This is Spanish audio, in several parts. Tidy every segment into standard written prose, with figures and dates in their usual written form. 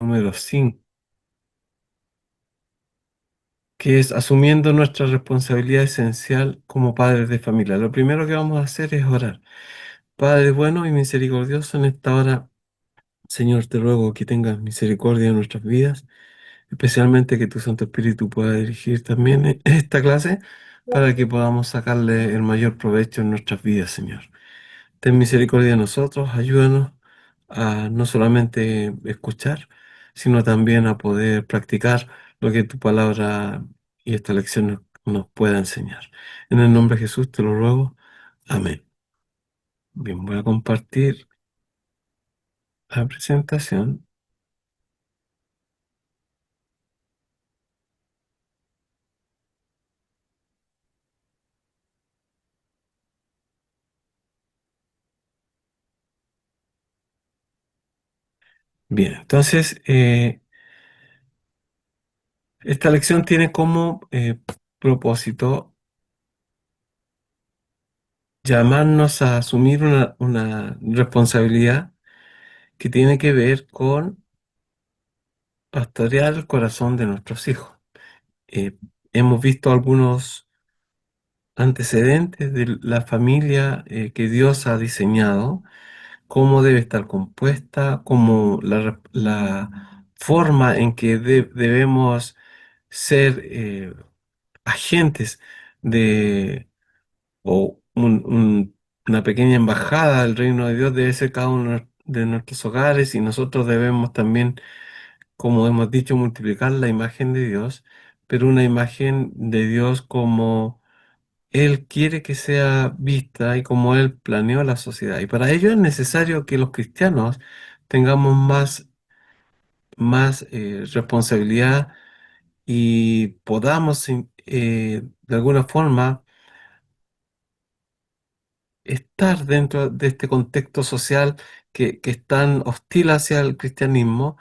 número 5, que es asumiendo nuestra responsabilidad esencial como padres de familia. Lo primero que vamos a hacer es orar. Padre bueno y misericordioso, en esta hora, Señor, te ruego que tengas misericordia en nuestras vidas, especialmente que tu Santo Espíritu pueda dirigir también esta clase para que podamos sacarle el mayor provecho en nuestras vidas, Señor. Ten misericordia de nosotros, ayúdanos a no solamente escuchar, sino también a poder practicar lo que tu palabra y esta lección nos pueda enseñar. En el nombre de Jesús te lo ruego. Amén. Bien, voy a compartir la presentación. Bien, entonces, esta lección tiene como propósito llamarnos a asumir una responsabilidad que tiene que ver con pastorear el corazón de nuestros hijos. Eh, Hemos visto algunos antecedentes de la familia que Dios ha diseñado, cómo debe estar compuesta, cómo la forma en que debemos ser agentes de, o una pequeña embajada del reino de Dios debe ser cada uno de nuestros hogares, y nosotros debemos también, como hemos dicho, multiplicar la imagen de Dios, pero una imagen de Dios como Él quiere que sea vista y como Él planeó la sociedad. Y para ello es necesario que los cristianos tengamos más responsabilidad y podamos, de alguna forma, estar dentro de este contexto social que es tan hostil hacia el cristianismo,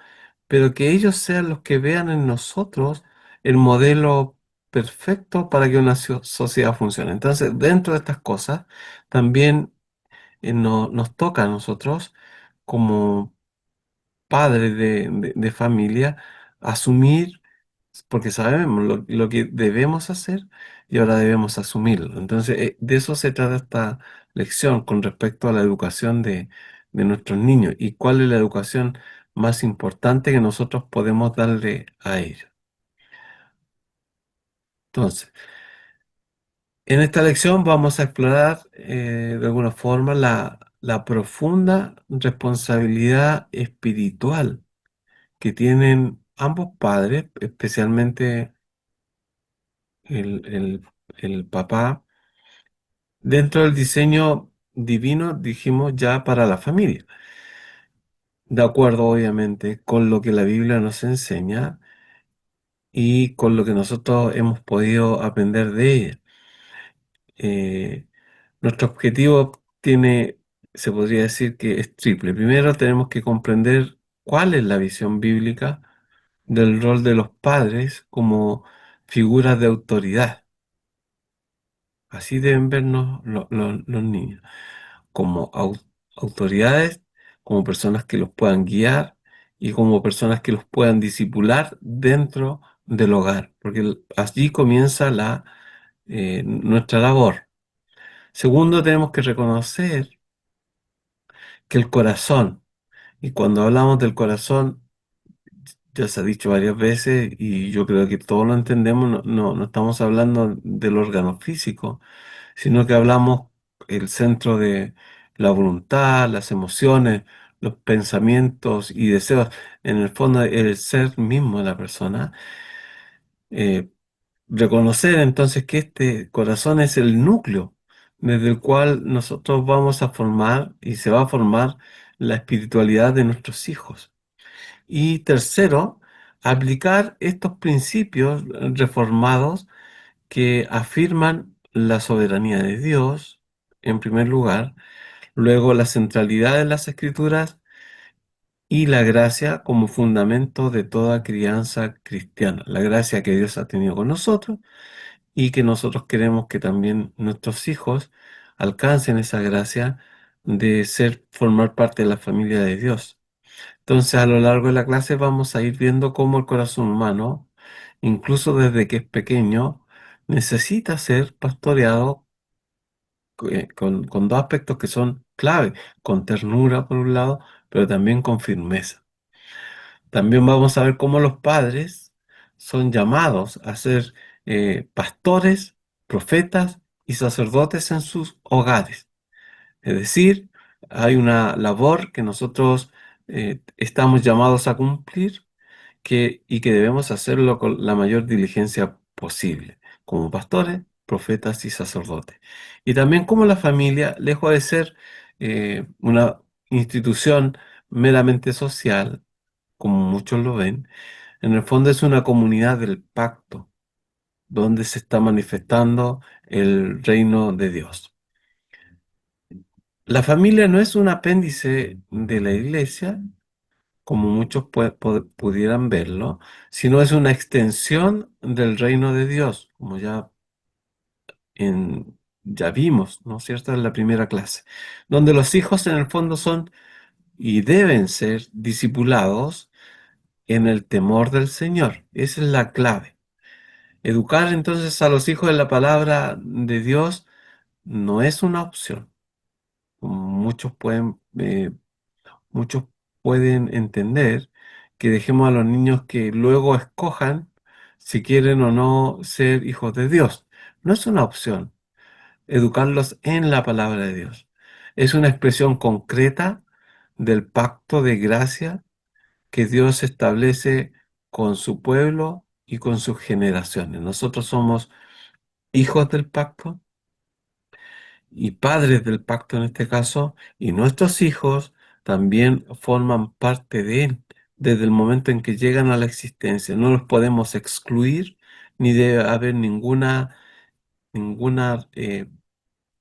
pero que ellos sean los que vean en nosotros el modelo perfecto para que una sociedad funcione. Entonces, dentro de estas cosas, también nos toca a nosotros, como padres de familia, asumir, porque sabemos lo que debemos hacer y ahora debemos asumirlo. Entonces, de eso se trata esta lección con respecto a la educación de nuestros niños y cuál es la educación más importante que nosotros podemos darle a ellos. Entonces, en esta lección vamos a explorar de alguna forma la profunda responsabilidad espiritual que tienen ambos padres, especialmente el, el- el papá, dentro del diseño divino, dijimos, ya para la familia, de acuerdo obviamente con lo que la Biblia nos enseña y con lo que nosotros hemos podido aprender de ella. Eh, Nuestro objetivo se podría decir que es triple. Primero tenemos que comprender cuál es la visión bíblica del rol de los padres como figuras de autoridad. Así deben vernos los niños, como autoridades, como personas que los puedan guiar y como personas que los puedan disipular dentro del hogar, porque allí comienza nuestra labor. Segundo, tenemos que reconocer que el corazón, y cuando hablamos del corazón, ya se ha dicho varias veces y yo creo que todos lo entendemos, no estamos hablando del órgano físico, sino que hablamos el centro de la voluntad, las emociones, los pensamientos y deseos, en el fondo el ser mismo de la persona. Eh, Reconocer entonces que este corazón es el núcleo desde el cual nosotros vamos a formar y se va a formar la espiritualidad de nuestros hijos. Y tercero, aplicar estos principios reformados que afirman la soberanía de Dios, en primer lugar, luego la centralidad de las escrituras y la gracia como fundamento de toda crianza cristiana, la gracia que Dios ha tenido con nosotros y que nosotros queremos que también nuestros hijos alcancen esa gracia de formar parte de la familia de Dios. Entonces, a lo largo de la clase vamos a ir viendo cómo el corazón humano, incluso desde que es pequeño, necesita ser pastoreado con dos aspectos que son clave, con ternura por un lado, pero también con firmeza. También vamos a ver cómo los padres son llamados a ser pastores, profetas y sacerdotes en sus hogares. Es decir, hay una labor que nosotros estamos llamados a cumplir y que debemos hacerlo con la mayor diligencia posible, como pastores, profetas y sacerdotes. Y también como la familia, lejos de ser una institución meramente social, como muchos lo ven, en el fondo es una comunidad del pacto, donde se está manifestando el reino de Dios. La familia no es un apéndice de la iglesia, como muchos pudieran verlo, sino es una extensión del reino de Dios, como ya vimos, ¿no es cierto?, en la primera clase, donde los hijos en el fondo son y deben ser discipulados en el temor del Señor. Esa es la clave. Educar entonces a los hijos en la palabra de Dios no es una opción. Como muchos pueden entender que dejemos a los niños que luego escojan si quieren o no ser hijos de Dios. No es una opción. Educarlos en la palabra de Dios. Es una expresión concreta del pacto de gracia que Dios establece con su pueblo y con sus generaciones. Nosotros somos hijos del pacto y padres del pacto en este caso, y nuestros hijos también forman parte de él desde el momento en que llegan a la existencia. No los podemos excluir ni debe haber ninguna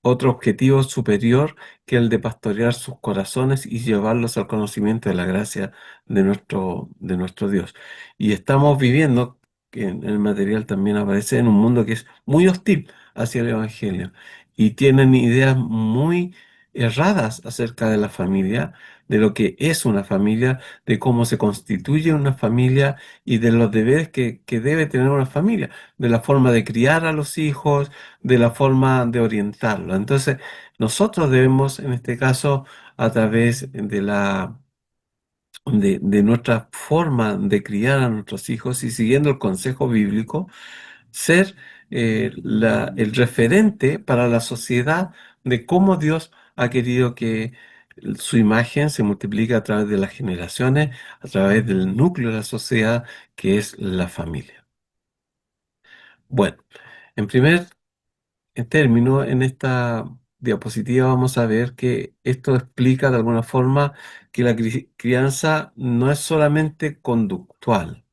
otro objetivo superior que el de pastorear sus corazones y llevarlos al conocimiento de la gracia de nuestro Dios. Y estamos viviendo, que en el material también aparece, en un mundo que es muy hostil hacia el Evangelio y tienen ideas muy erradas acerca de la familia, de lo que es una familia, de cómo se constituye una familia y de los deberes que debe tener una familia, de la forma de criar a los hijos, de la forma de orientarlo. Entonces, nosotros debemos, en este caso, a través de nuestra forma de criar a nuestros hijos y siguiendo el consejo bíblico, ser el referente para la sociedad de cómo Dios ha querido que su imagen se multiplique a través de las generaciones, a través del núcleo de la sociedad, que es la familia. Bueno, en primer término, en esta diapositiva vamos a ver que esto explica de alguna forma que la crianza no es solamente conductual.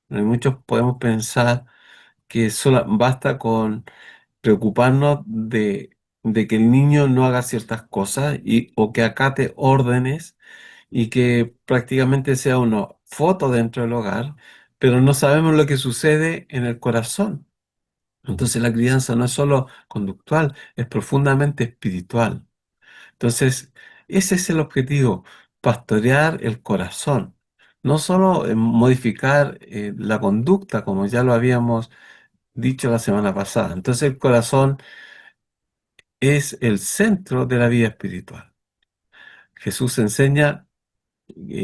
Muchos podemos pensar que basta con preocuparnos de que el niño no haga ciertas cosas o que acate órdenes y que prácticamente sea una foto dentro del hogar, pero no sabemos lo que sucede en el corazón. Entonces la crianza no es solo conductual, es profundamente espiritual. Entonces, ese es el objetivo, pastorear el corazón. No solo modificar la conducta, como ya lo habíamos dicho la semana pasada. Entonces el corazón es el centro de la vida espiritual. Jesús enseña,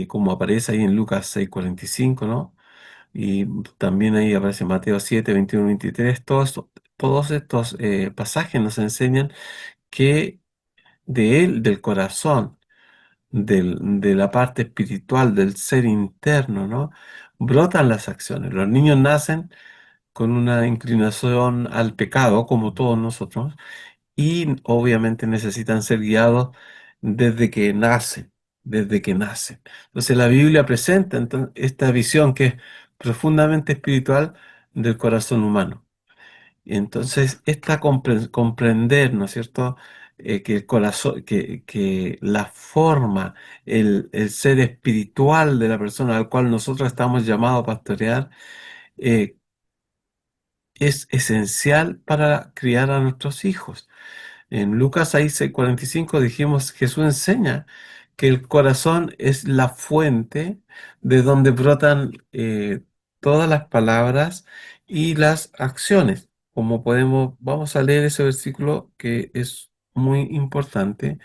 como aparece ahí en Lucas 6:45, ¿no? Y también ahí aparece en Mateo 7:21-23. Todos estos pasajes nos enseñan que de él, del corazón, de la parte espiritual, del ser interno, ¿no?, brotan las acciones. Los niños nacen con una inclinación al pecado, como todos nosotros, y obviamente necesitan ser guiados desde que nacen, desde que nacen. Entonces la Biblia presenta esta visión que es profundamente espiritual del corazón humano. Y entonces esta comprender, ¿no es cierto?, que el corazón, que la forma, el ser espiritual de la persona al cual nosotros estamos llamados a pastorear, eh, es esencial para criar a nuestros hijos. En Lucas 6:45 dijimos, Jesús enseña que el corazón es la fuente de donde brotan todas las palabras y las acciones. Como podemos, vamos a leer ese versículo que es muy importante,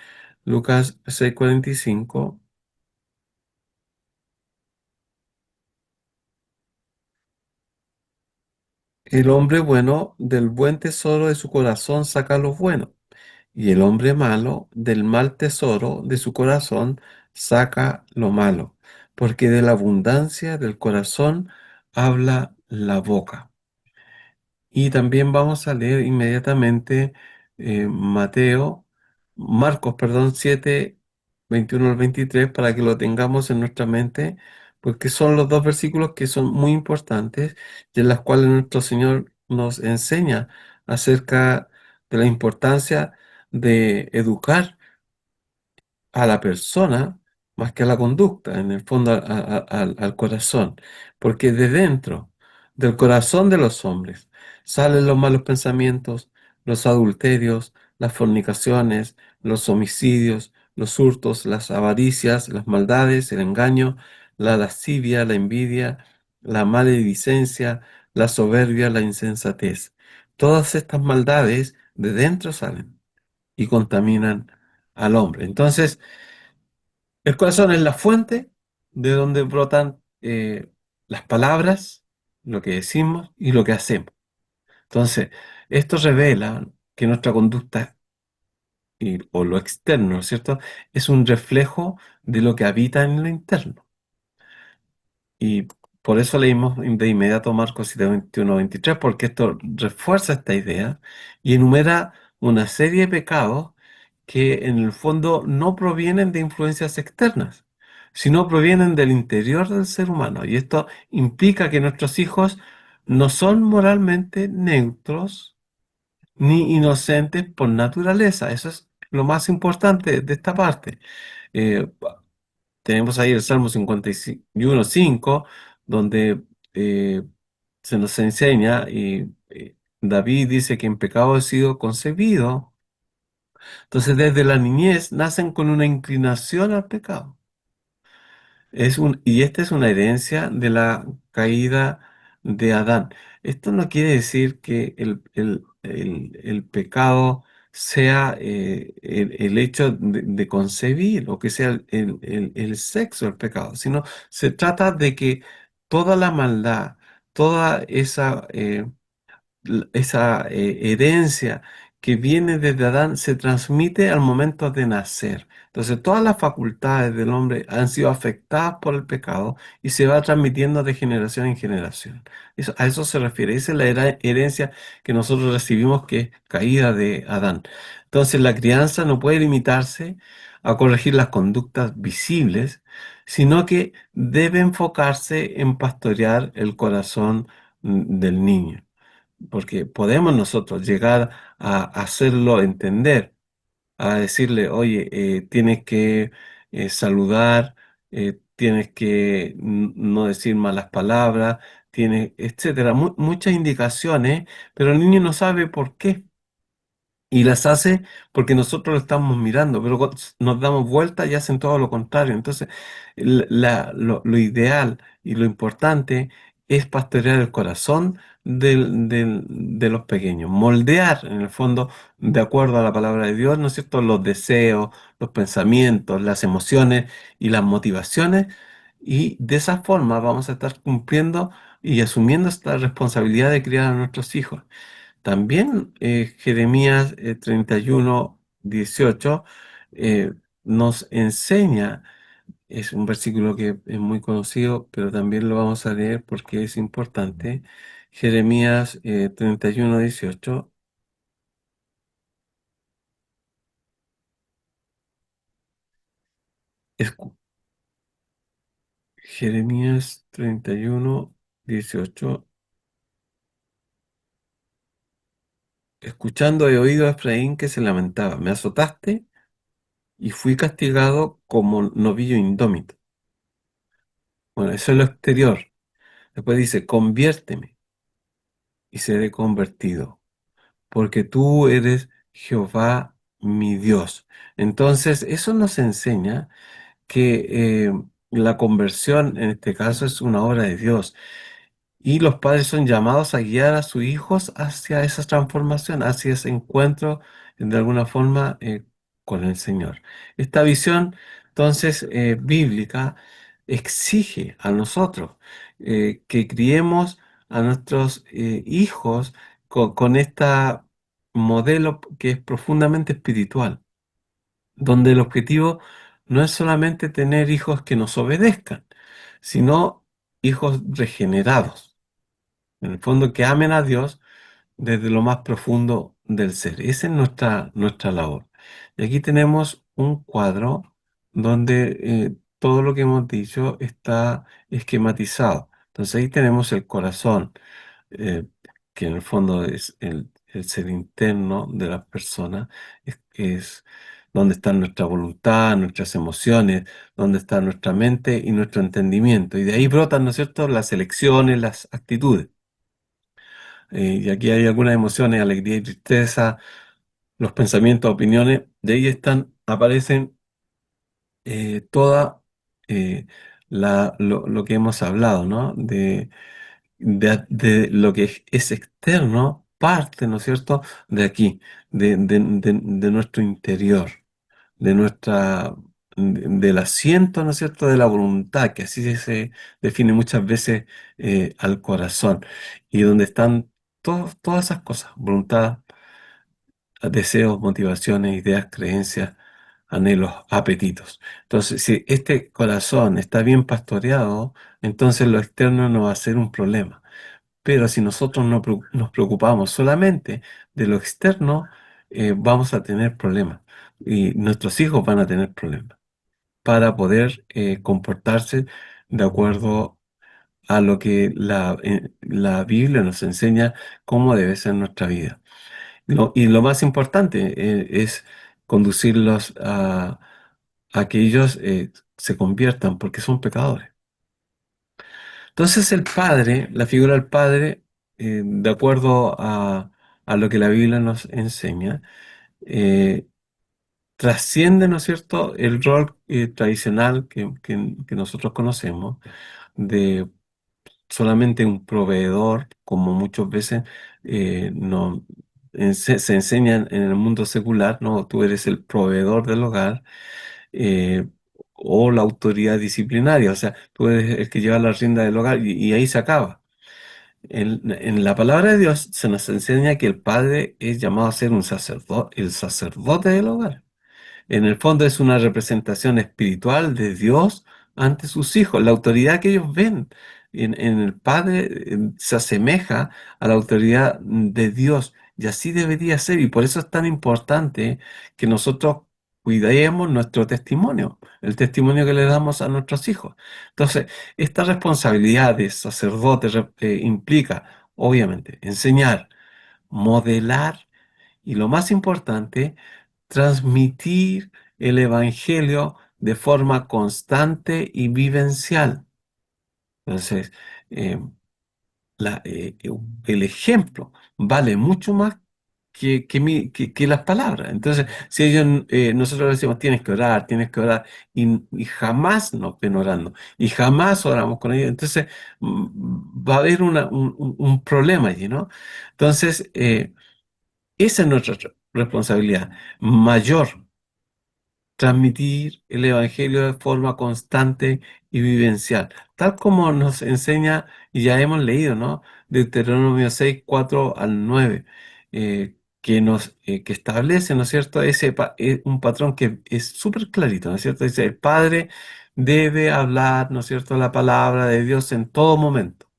Lucas 6:45. El hombre bueno del buen tesoro de su corazón saca lo bueno, y el hombre malo del mal tesoro de su corazón saca lo malo, porque de la abundancia del corazón habla la boca. Y también vamos a leer inmediatamente Marcos, perdón, 7:21 al 23 para que lo tengamos en nuestra mente, porque son los dos versículos que son muy importantes y en las cuales nuestro Señor nos enseña acerca de la importancia de educar a la persona más que a la conducta, en el fondo al corazón, porque de dentro del corazón de los hombres salen los malos pensamientos, los adulterios, las fornicaciones, los homicidios, los hurtos, las avaricias, las maldades, el engaño, la lascivia, la envidia, la maledicencia, la soberbia, la insensatez. Todas estas maldades de dentro salen y contaminan al hombre. Entonces, el corazón es la fuente de donde brotan las palabras, lo que decimos y lo que hacemos. Entonces, esto revela que nuestra conducta o lo externo, ¿no es cierto?, es un reflejo de lo que habita en lo interno. Y por eso leímos de inmediato Marcos 7:21-23, porque esto refuerza esta idea y enumera una serie de pecados que en el fondo no provienen de influencias externas, sino provienen del interior del ser humano. Y esto implica que nuestros hijos no son moralmente neutros ni inocentes por naturaleza. Eso es lo más importante de esta parte. Eh, Tenemos ahí el Salmo 51:5, donde eh, se nos enseña y David dice que en pecado he sido concebido. Entonces, desde la niñez nacen con una inclinación al pecado. Y esta es una herencia de la caída de Adán. Esto no quiere decir que el pecado sea el hecho de concebir o que sea el sexo el pecado, sino se trata de que toda la maldad, toda esa herencia que viene desde Adán se transmite al momento de nacer. Entonces, todas las facultades del hombre han sido afectadas por el pecado y se va transmitiendo de generación en generación. A eso se refiere. Esa es la herencia que nosotros recibimos, que es caída de Adán. Entonces, la crianza no puede limitarse a corregir las conductas visibles, sino que debe enfocarse en pastorear el corazón del niño, porque podemos nosotros llegar a hacerlo entender, a decirle, oye, tienes que saludar, tienes que no decir malas palabras, tienes, etcétera, muchas indicaciones, pero el niño no sabe por qué. Y las hace porque nosotros lo estamos mirando, pero cuando nos damos vuelta y hacen todo lo contrario. Entonces, lo ideal y lo importante es pastorear el corazón de los pequeños, moldear en el fondo, de acuerdo a la palabra de Dios, ¿no es cierto?, los deseos, los pensamientos, las emociones y las motivaciones. Y de esa forma vamos a estar cumpliendo y asumiendo esta responsabilidad de criar a nuestros hijos. También Jeremías 31:18 eh, nos enseña, es un versículo que es muy conocido, pero también lo vamos a leer porque es importante. Jeremías 31:18, escu- Jeremías 31:18, escuchando he oído a Efraín que se lamentaba, me azotaste y fui castigado como novillo indómito. Bueno, eso es lo exterior. Después dice, conviérteme y seré convertido, porque tú eres Jehová mi Dios. Entonces, eso nos enseña que la conversión en este caso es una obra de Dios. Y los padres son llamados a guiar a sus hijos hacia esa transformación, hacia ese encuentro de alguna forma con el Señor. Esta visión, entonces, bíblica exige a nosotros que criemos a nuestros hijos con este modelo que es profundamente espiritual, donde el objetivo no es solamente tener hijos que nos obedezcan, sino hijos regenerados en el fondo, que amen a Dios desde lo más profundo del ser. Esa es nuestra labor. Y aquí tenemos un cuadro donde todo lo que hemos dicho está esquematizado. Entonces ahí tenemos el corazón, eh, que en el fondo es el ser interno de las personas, es donde está nuestra voluntad, nuestras emociones, donde está nuestra mente y nuestro entendimiento. Y de ahí brotan, ¿no es cierto?, las elecciones, las actitudes. Y aquí hay algunas emociones, alegría y tristeza, los pensamientos, opiniones, de ahí aparecen toda lo que hemos hablado, ¿no? De lo que es externo, parte, ¿no es cierto?, de aquí, de nuestro interior, de del asiento, ¿no es cierto?, de la voluntad, que así se define muchas veces al corazón, y donde están todas esas cosas: voluntad, deseos, motivaciones, ideas, creencias, anhelos, apetitos. Entonces, si este corazón está bien pastoreado, entonces lo externo no va a ser un problema. Pero si nosotros nos preocupamos solamente de lo externo, vamos a tener problemas y nuestros hijos van a tener problemas para poder comportarse de acuerdo a lo que la Biblia nos enseña cómo debe ser nuestra vida. Y lo más importante es conducirlos a que ellos se conviertan, porque son pecadores. Entonces el padre, la figura del padre, de acuerdo a lo que la Biblia nos enseña, eh, trasciende, ¿no es cierto?, el rol tradicional que nosotros conocemos de solamente un proveedor, como muchas veces no, se enseña en el mundo secular, ¿no? Tú eres el proveedor del hogar, eh, o la autoridad disciplinaria, o sea, tú eres el que lleva la rienda del hogar y ahí se acaba. En la palabra de Dios se nos enseña que el padre es llamado a ser un sacerdote, el sacerdote del hogar. En el fondo es una representación espiritual de Dios ante sus hijos. La autoridad que ellos ven en el Padre se asemeja a la autoridad de Dios, y así debería ser. Y por eso es tan importante que nosotros cuidemos nuestro testimonio, el testimonio que le damos a nuestros hijos. Entonces, esta responsabilidad de sacerdote implica, obviamente, enseñar, modelar y, lo más importante, transmitir el Evangelio de forma constante y vivencial. Entonces, eh, el ejemplo vale mucho más que las palabras. Entonces, si nosotros decimos, tienes que orar, y jamás nos ven orando, y jamás oramos con ellos, entonces va a haber un problema allí, ¿no? Entonces, esa es nuestra responsabilidad mayor: transmitir el Evangelio de forma constante y vivencial, tal como nos enseña, y ya hemos leído, ¿no?, Deuteronomio 6, 4 al 9, que establece, ¿no es cierto?, un patrón que es súper clarito, ¿no es cierto? Dice: el Padre debe hablar, ¿no es cierto?, la palabra de Dios en todo momento,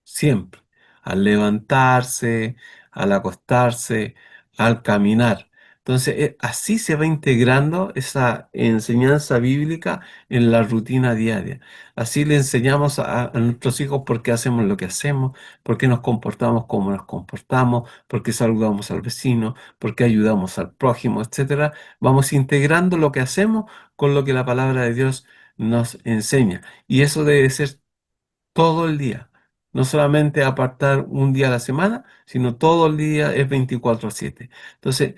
siempre, al levantarse, al acostarse, al caminar. Entonces, así se va integrando esa enseñanza bíblica en la rutina diaria. Así le enseñamos a nuestros hijos por qué hacemos lo que hacemos, por qué nos comportamos como nos comportamos, por qué saludamos al vecino, por qué ayudamos al prójimo, etcétera. Vamos integrando lo que hacemos con lo que la palabra de Dios nos enseña. Y eso debe ser todo el día. No solamente apartar un día a la semana, sino todo el día, es 24/7. Entonces,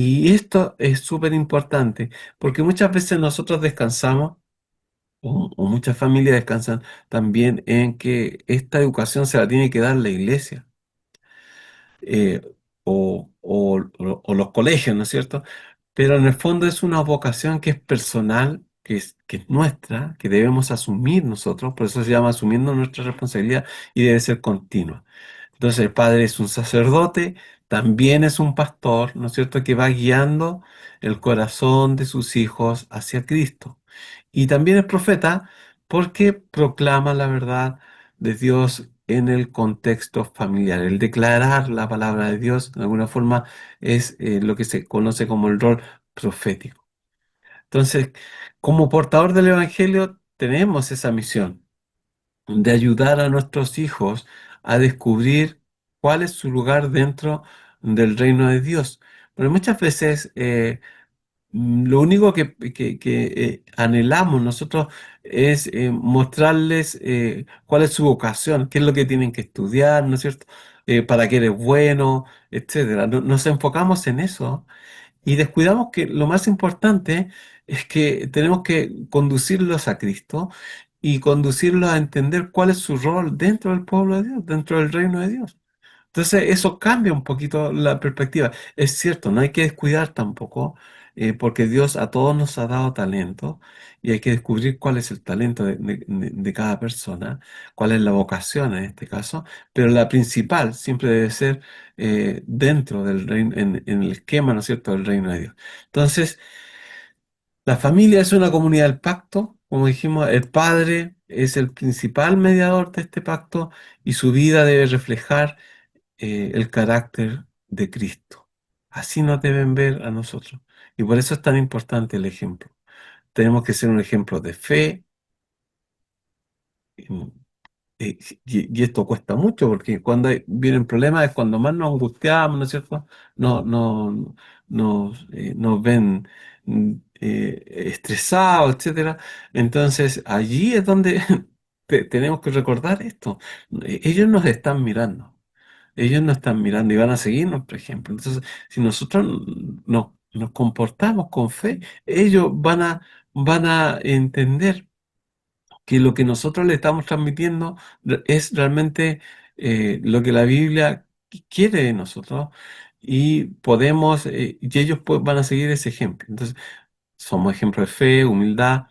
Y esto es súper importante porque muchas veces nosotros descansamos o muchas familias descansan también en que esta educación se la tiene que dar la iglesia eh, o los colegios, ¿no es cierto? Pero en el fondo es una vocación que es personal, que es nuestra, que debemos asumir nosotros, por eso se llama asumiendo nuestra responsabilidad y debe ser continua. Entonces el padre es un sacerdote, también es un pastor, ¿no es cierto?, que va guiando el corazón de sus hijos hacia Cristo. Y también es profeta porque proclama la verdad de Dios en el contexto familiar. El declarar la palabra de Dios, de alguna forma, es lo que se conoce como el rol profético. Entonces, como portador del Evangelio, tenemos esa misión de ayudar a nuestros hijos a descubrir cuál es su lugar dentro del reino de Dios. Pero muchas veces lo único que anhelamos nosotros es mostrarles cuál es su vocación, qué es lo que tienen que estudiar, ¿no es cierto? Para qué eres bueno, etcétera. Nos enfocamos en eso y descuidamos que lo más importante es que tenemos que conducirlos a Cristo y conducirlos a entender cuál es su rol dentro del pueblo de Dios, dentro del reino de Dios. Entonces eso cambia un poquito la perspectiva. Es cierto, no hay que descuidar tampoco, porque Dios a todos nos ha dado talento y hay que descubrir cuál es el talento de cada persona, cuál es la vocación en este caso, pero la principal siempre debe ser dentro del reino, en el esquema, ¿no es cierto?, del reino de Dios. Entonces, la familia es una comunidad del pacto, como dijimos, el padre es el principal mediador de este pacto y su vida debe reflejar el carácter de Cristo. Así nos deben ver a nosotros. Y por eso es tan importante el ejemplo. Tenemos que ser un ejemplo de fe. mm, y esto cuesta mucho porque cuando vienen problemas es cuando más nos angustiamos, ¿no es cierto? No, no, nos ven estresados, etcétera. Entonces allí es donde tenemos que recordar esto. Ellos nos están mirando. Ellos nos están mirando y van a seguirnos, por ejemplo. Entonces, si nosotros nos comportamos con fe, ellos van a entender que lo que nosotros le estamos transmitiendo es realmente lo que la Biblia quiere de nosotros y podemos, y ellos van a seguir ese ejemplo. Entonces, somos ejemplos de fe, humildad,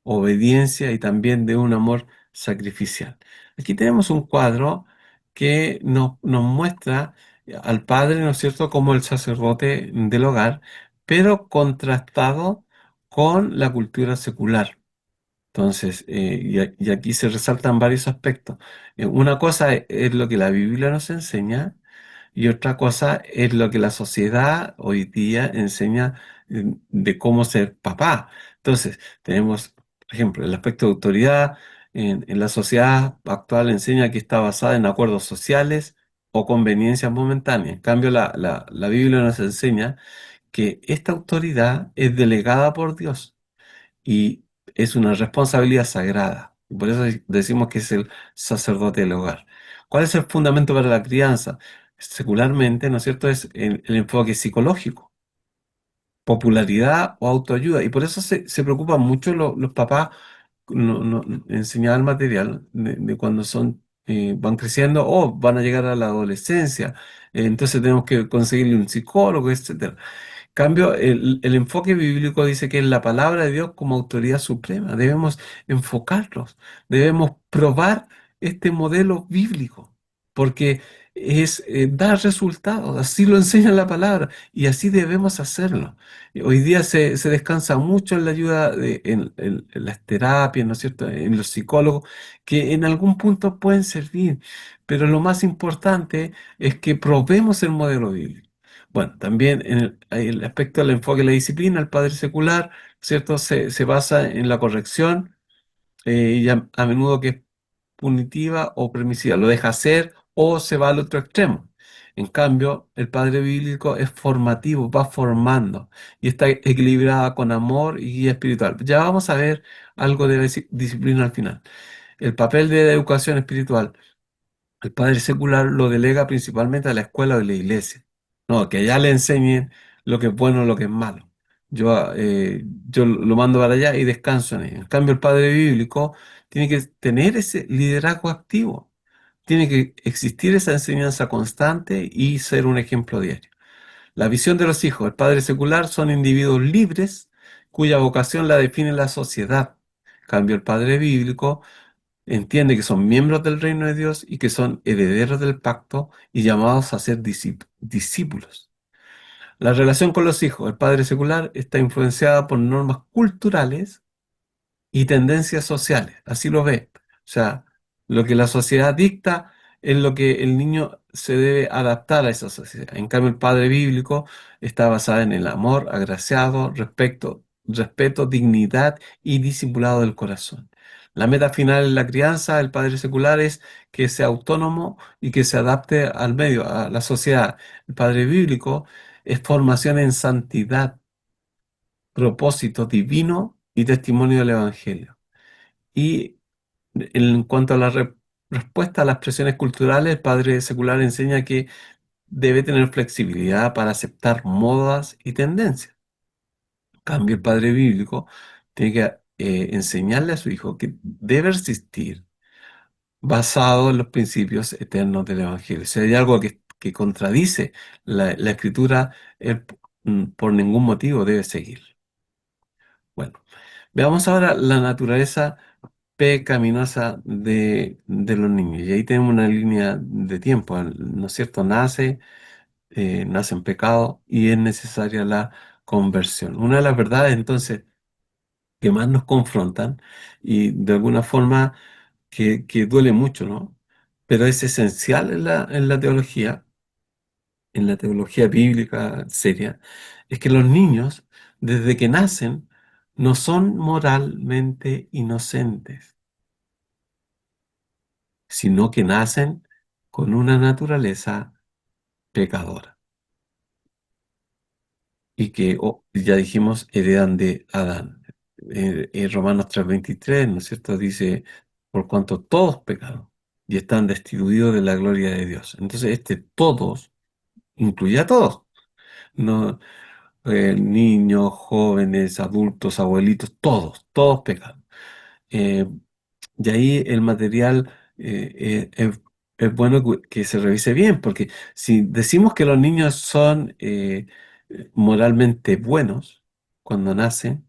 obediencia y también de un amor sacrificial. Aquí tenemos un cuadro que nos muestra al padre, ¿no es cierto?, como el sacerdote del hogar, pero contrastado con la cultura secular. Entonces, y aquí se resaltan varios aspectos. Una cosa es lo que la Biblia nos enseña y otra cosa es lo que la sociedad hoy día enseña de cómo ser papá. Entonces, tenemos, por ejemplo, el aspecto de autoridad. En la sociedad actual enseña que está basada en acuerdos sociales o conveniencias momentáneas. En cambio, la Biblia nos enseña que esta autoridad es delegada por Dios y es una responsabilidad sagrada. Y por eso decimos que es el sacerdote del hogar. ¿Cuál es el fundamento para la crianza? Secularmente, ¿no es cierto? Es el enfoque psicológico, popularidad o autoayuda. Y por eso se preocupan mucho los papás enseñar el material de cuando van creciendo o van a llegar a la adolescencia. Entonces tenemos que conseguirle un psicólogo, etcétera. Cambio, el enfoque bíblico dice que es la palabra de Dios como autoridad suprema. Debemos enfocarnos, debemos probar este modelo bíblico, porque es dar resultados, así lo enseña la palabra y así debemos hacerlo. Hoy día se descansa mucho en la ayuda en las terapias, ¿no es cierto?, en los psicólogos, que en algún punto pueden servir, pero lo más importante es que probemos el modelo bíblico. Bueno, también en el aspecto del enfoque de la disciplina, el padre secular, ¿cierto? Se basa en la corrección y a menudo que es punitiva o permisiva, lo deja hacer o se va al otro extremo. En cambio, el padre bíblico es formativo, va formando y está equilibrada con amor y guía espiritual. Ya vamos a ver algo de la disciplina al final. El papel de la educación espiritual. El padre secular lo delega principalmente a la escuela o a la iglesia. No, que allá le enseñen lo que es bueno, lo que es malo. Yo lo mando para allá y descanso en ello. En cambio, el padre bíblico tiene que tener ese liderazgo activo. Tiene que existir esa enseñanza constante y ser un ejemplo diario. La visión de los hijos del padre secular son individuos libres cuya vocación la define la sociedad. En cambio, el padre bíblico entiende que son miembros del reino de Dios y que son herederos del pacto y llamados a ser discípulos. La relación con los hijos del padre secular está influenciada por normas culturales y tendencias sociales, así lo ve. O sea, lo que la sociedad dicta es lo que el niño se debe adaptar a esa sociedad. En cambio, el padre bíblico está basado en el amor agraciado, respeto, dignidad y discipulado del corazón. La meta final en la crianza del padre secular es que sea autónomo y que se adapte al medio, a la sociedad. El padre bíblico es formación en santidad, propósito divino y testimonio del evangelio. Y en cuanto a la respuesta a las presiones culturales, el padre secular enseña que debe tener flexibilidad para aceptar modas y tendencias. En cambio, el padre bíblico tiene que enseñarle a su hijo que debe existir basado en los principios eternos del Evangelio. Si hay algo que contradice la escritura, él por ningún motivo debe seguir. Bueno, veamos ahora la naturaleza pecaminosa de los niños. Y ahí tenemos una línea de tiempo, ¿no es cierto? Nace en pecado y es necesaria la conversión. Una de las verdades entonces que más nos confrontan y de alguna forma que duele mucho, ¿no? Pero es esencial en la teología bíblica seria, es que los niños, desde que nacen, no son moralmente inocentes, sino que nacen con una naturaleza pecadora y que, ya dijimos, heredan de Adán. En Romanos 3:23, ¿no es cierto? Dice, por cuanto todos pecaron y están destituidos de la gloria de Dios. Entonces, este todos incluye a todos, no, niños, jóvenes, adultos, abuelitos, todos pecaron. Eh, Y ahí el material es bueno que se revise bien, porque si decimos que los niños son moralmente buenos cuando nacen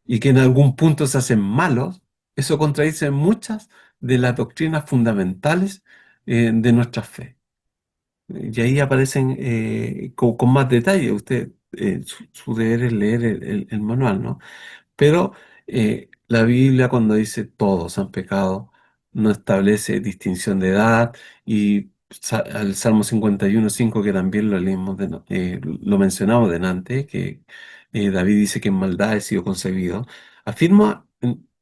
y que en algún punto se hacen malos, eso contradice muchas de las doctrinas fundamentales de nuestra fe. Y ahí aparecen con más detalle. Usted, su deber es leer el manual, ¿no? Pero la Biblia cuando dice todos han pecado, no establece distinción de edad y el Salmo 51:5 que también lo leímos, lo mencionamos delante, que David dice que en maldad he sido concebido, afirma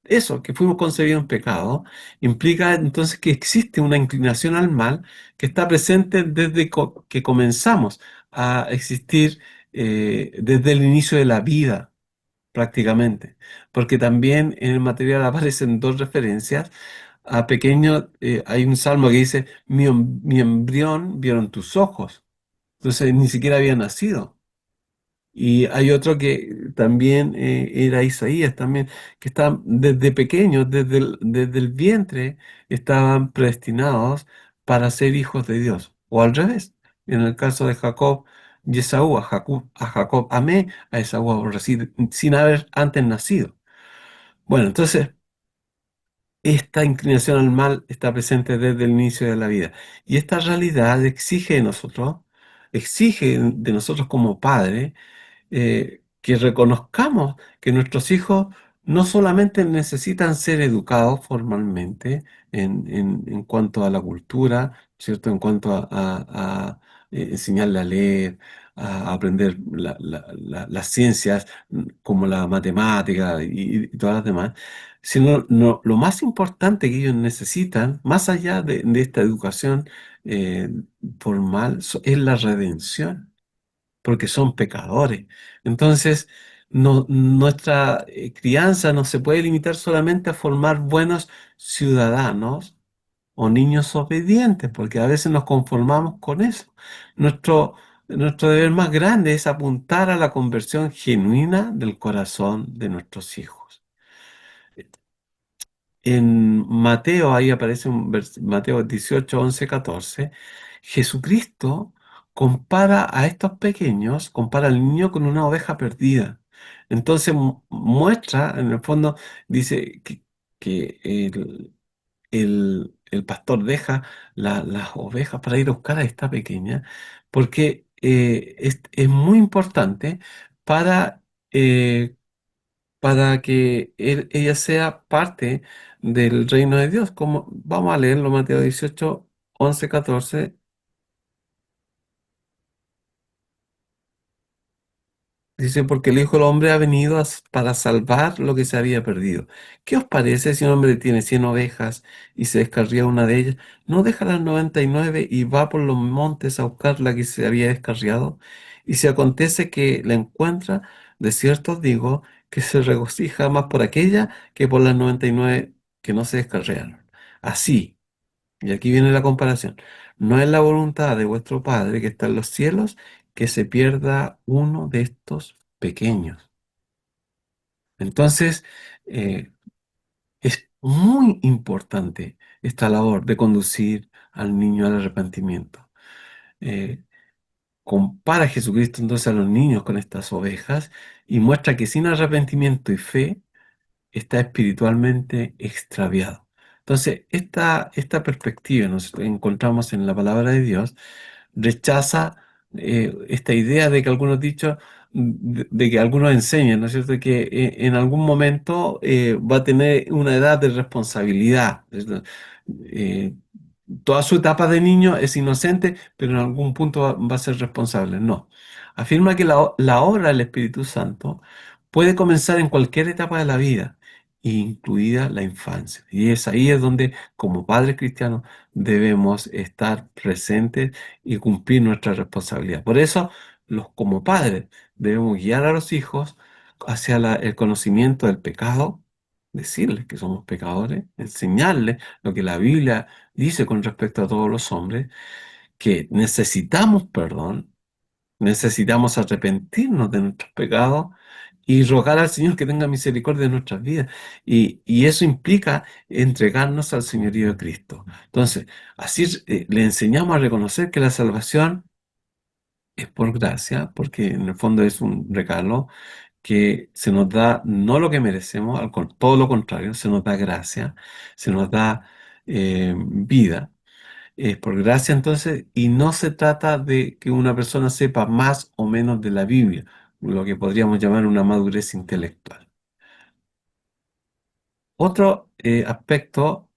eso, que fuimos concebidos en pecado, implica entonces que existe una inclinación al mal que está presente desde que comenzamos a existir, desde el inicio de la vida prácticamente, porque también en el material aparecen dos referencias a pequeños, hay un salmo que dice, mi embrión vieron tus ojos, entonces ni siquiera había nacido. Y hay otro que también era Isaías también, que estaban desde pequeños, desde el vientre, estaban predestinados para ser hijos de Dios. O al revés, en el caso de Jacob y Esaú, a Jacob amé, a Esaú aborrecí, sin haber antes nacido. Bueno, entonces esta inclinación al mal está presente desde el inicio de la vida. Y esta realidad exige de nosotros como padres, que reconozcamos que nuestros hijos no solamente necesitan ser educados formalmente en cuanto a la cultura, ¿cierto? En cuanto a enseñarle a leer, a aprender las ciencias como la matemática y todas las demás, sino lo más importante que ellos necesitan, más allá de esta educación eh, formal, es la redención porque son pecadores. Entonces, nuestra crianza no se puede limitar solamente a formar buenos ciudadanos o niños obedientes, porque a veces nos conformamos con eso. Nuestro, nuestro deber más grande es apuntar a la conversión genuina del corazón de nuestros hijos. En Mateo, ahí aparece Mateo 18, 11, 14, Jesucristo compara a estos pequeños, compara al niño con una oveja perdida. Entonces muestra, en el fondo, dice que el pastor deja las ovejas para ir a buscar a esta pequeña, porque es muy importante para eh, que ella sea parte del reino de Dios. Como vamos a leerlo, Mateo 18, 11, 14. Dice, porque el Hijo del Hombre ha venido para salvar lo que se había perdido. ¿Qué os parece si un hombre tiene 100 ovejas y se descarría una de ellas? ¿No deja las 99 y va por los montes a buscar la que se había descarriado? Y si acontece que la encuentra, de cierto os digo que se regocija más por aquella que por las 99 que no se descarriaron. Así. Y aquí viene la comparación. No es la voluntad de vuestro Padre que está en los cielos que se pierda uno de estos pequeños. Entonces, eh, es muy importante esta labor de conducir al niño al arrepentimiento. Eh, Compara a Jesucristo entonces a los niños con estas ovejas y muestra que sin arrepentimiento y fe está espiritualmente extraviado. Entonces, esta perspectiva nos encontramos en la palabra de Dios, rechaza esta idea de que algunos dichos, de que algunos enseñan, ¿no es cierto?, que en algún momento va a tener una edad de responsabilidad. Eh, Toda su etapa de niño es inocente, pero en algún punto va a ser responsable. No. Afirma que la obra del Espíritu Santo puede comenzar en cualquier etapa de la vida, incluida la infancia. Y es ahí es donde, como padres cristianos, debemos estar presentes y cumplir nuestra responsabilidad. Por eso, como padres, debemos guiar a los hijos hacia el conocimiento del pecado, decirles que somos pecadores, enseñarles lo que la Biblia dice con respecto a todos los hombres, que necesitamos perdón, necesitamos arrepentirnos de nuestros pecados y rogar al Señor que tenga misericordia de nuestras vidas. Y eso implica entregarnos al señorío de Cristo. Entonces, así le enseñamos a reconocer que la salvación es por gracia, porque en el fondo es un regalo que se nos da no lo que merecemos, todo lo contrario, se nos da gracia, se nos da vida. Es por gracia entonces, y no se trata de que una persona sepa más o menos de la Biblia, lo que podríamos llamar una madurez intelectual. Otro aspecto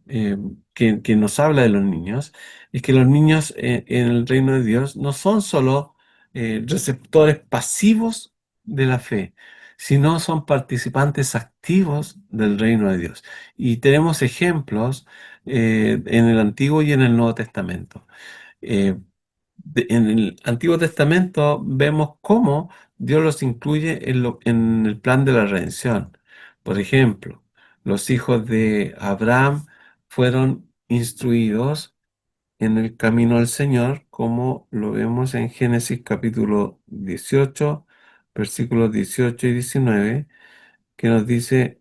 eh, que nos habla de los niños es que los niños en el reino de Dios no son solo receptores pasivos de la fe, sino son participantes activos del reino de Dios. Y tenemos ejemplos en el Antiguo y en el Nuevo Testamento. Eh, en el Antiguo Testamento vemos cómo Dios los incluye en el plan de la redención. Por ejemplo, los hijos de Abraham fueron instruidos en el camino del Señor, como lo vemos en Génesis capítulo 18, versículos 18 y 19, que nos dice: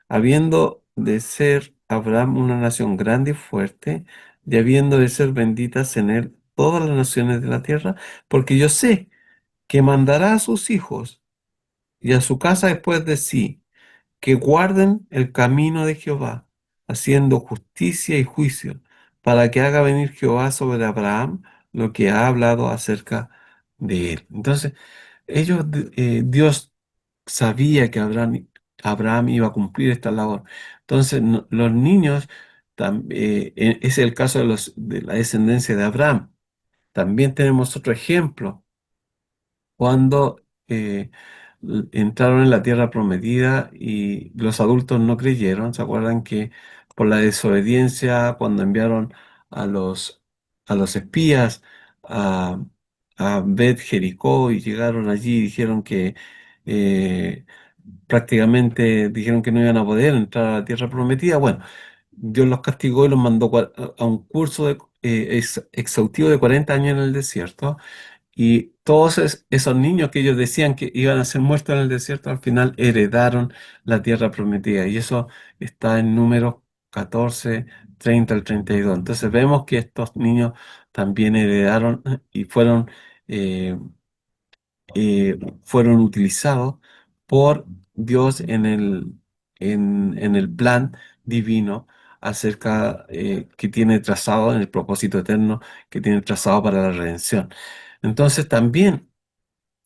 habiendo de ser Abraham una nación grande y fuerte, y habiendo de ser benditas en él todas las naciones de la tierra, porque yo sé que mandará a sus hijos y a su casa después de sí, que guarden el camino de Jehová, haciendo justicia y juicio, para que haga venir Jehová sobre Abraham lo que ha hablado acerca de él. Entonces, Dios sabía que Abraham iba a cumplir esta labor. Entonces, los niños, es el caso de la descendencia de Abraham. También tenemos otro ejemplo cuando entraron en la tierra prometida y los adultos no creyeron. ¿Se acuerdan que por la desobediencia, cuando enviaron a los espías a, a Bet Jericó y llegaron allí y dijeron que eh, prácticamente dijeron que no iban a poder entrar a la tierra prometida? Bueno, Dios los castigó y los mandó a un curso exhaustivo de 40 años en el desierto. Y todos esos niños que ellos decían que iban a ser muertos en el desierto, al final heredaron la tierra prometida. Y eso está en Números 14, 30 al 32. Entonces vemos que estos niños también heredaron y eh, fueron utilizados por Dios en el plan divino acerca que tiene trazado, en el propósito eterno que tiene trazado para la redención. Entonces también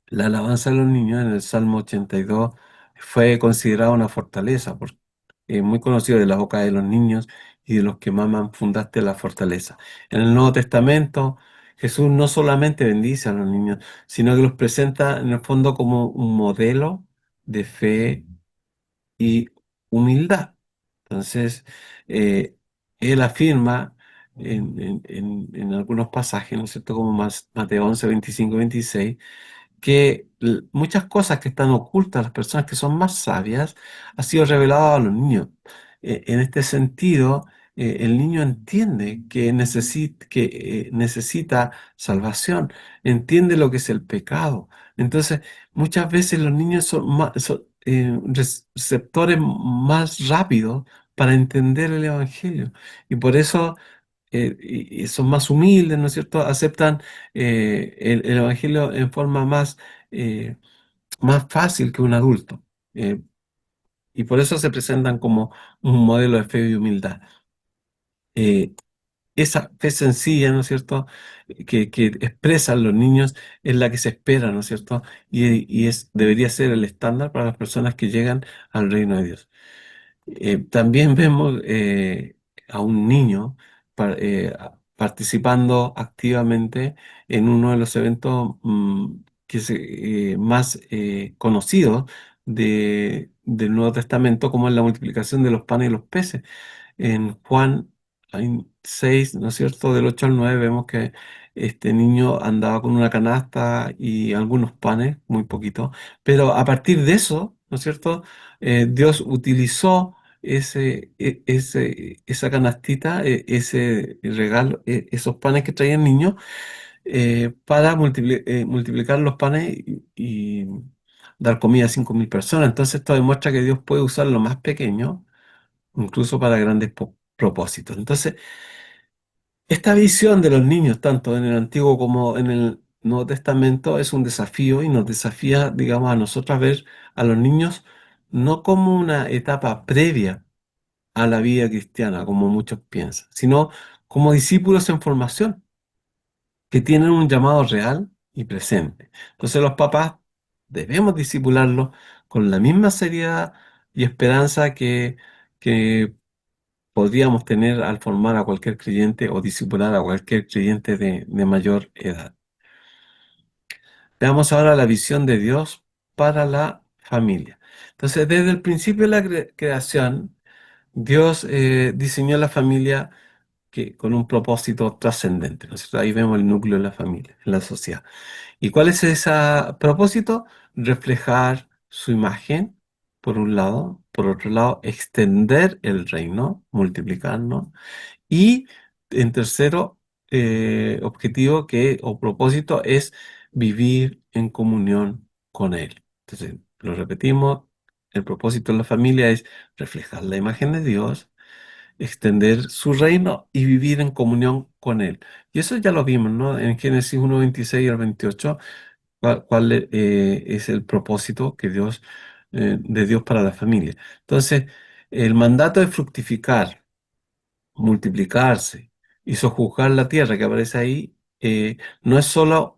la alabanza de los niños en el Salmo 82 fue considerada una fortaleza, porque es muy conocido de la boca de los niños y de los que maman fundaste la fortaleza. En el Nuevo Testamento, Jesús no solamente bendice a los niños, sino que los presenta en el fondo como un modelo de fe y humildad. Entonces, eh, él afirma en algunos pasajes, ¿no es cierto?, como Mateo 11, 25, 26, que muchas cosas que están ocultas a las personas que son más sabias ha sido revelado a los niños. En este sentido, el niño entiende que necesita salvación, entiende lo que es el pecado. Entonces, muchas veces los niños son receptores más rápidos para entender el Evangelio. Y por eso y son más humildes, ¿no es cierto? Aceptan el Evangelio en forma eh, más fácil que un adulto. Eh, y por eso se presentan como un modelo de fe y humildad. Eh, esa fe sencilla, ¿no es cierto?, que expresan los niños es la que se espera, ¿no es cierto? Debería ser el estándar para las personas que llegan al reino de Dios. También vemos a un niño participando activamente en uno de los eventos más conocidos del Nuevo Testamento, como es la multiplicación de los panes y los peces. En Juan hay 6, ¿no es cierto? Del 8 al 9 vemos que este niño andaba con una canasta y algunos panes, muy poquito, pero a partir de eso, ¿no es cierto? Dios utilizó esa canastita, ese regalo, esos panes que traía el niño, para multiplicar los panes y dar comida a 5.000 personas. Entonces esto demuestra que Dios puede usar lo más pequeño incluso para grandes propósitos. Entonces, esta visión de los niños, tanto en el Antiguo como en el Nuevo Testamento, es un desafío y nos desafía, digamos, a nosotros a ver a los niños no como una etapa previa a la vida cristiana, como muchos piensan, sino como discípulos en formación, que tienen un llamado real y presente. Entonces, los papás debemos discipularlos con la misma seriedad y esperanza que podríamos tener al formar a cualquier creyente o discipular a cualquier creyente de mayor edad. Veamos ahora la visión de Dios para la familia. Entonces, desde el principio de la creación, Dios diseñó la familia con un propósito trascendente, ¿no es cierto? Ahí vemos el núcleo de la familia, en la sociedad. ¿Y cuál es ese propósito? Reflejar su imagen, por un lado; por otro lado, extender el reino, multiplicarnos; y en tercero objetivo o propósito es vivir en comunión con Él. Entonces, lo repetimos, el propósito de la familia es reflejar la imagen de Dios, extender su reino y vivir en comunión con Él. Y eso ya lo vimos, ¿no? En Génesis 1, 26 al 28, cuál es el propósito de Dios para la familia. Entonces, el mandato de fructificar, multiplicarse y sojuzgar la tierra que aparece ahí, no es solo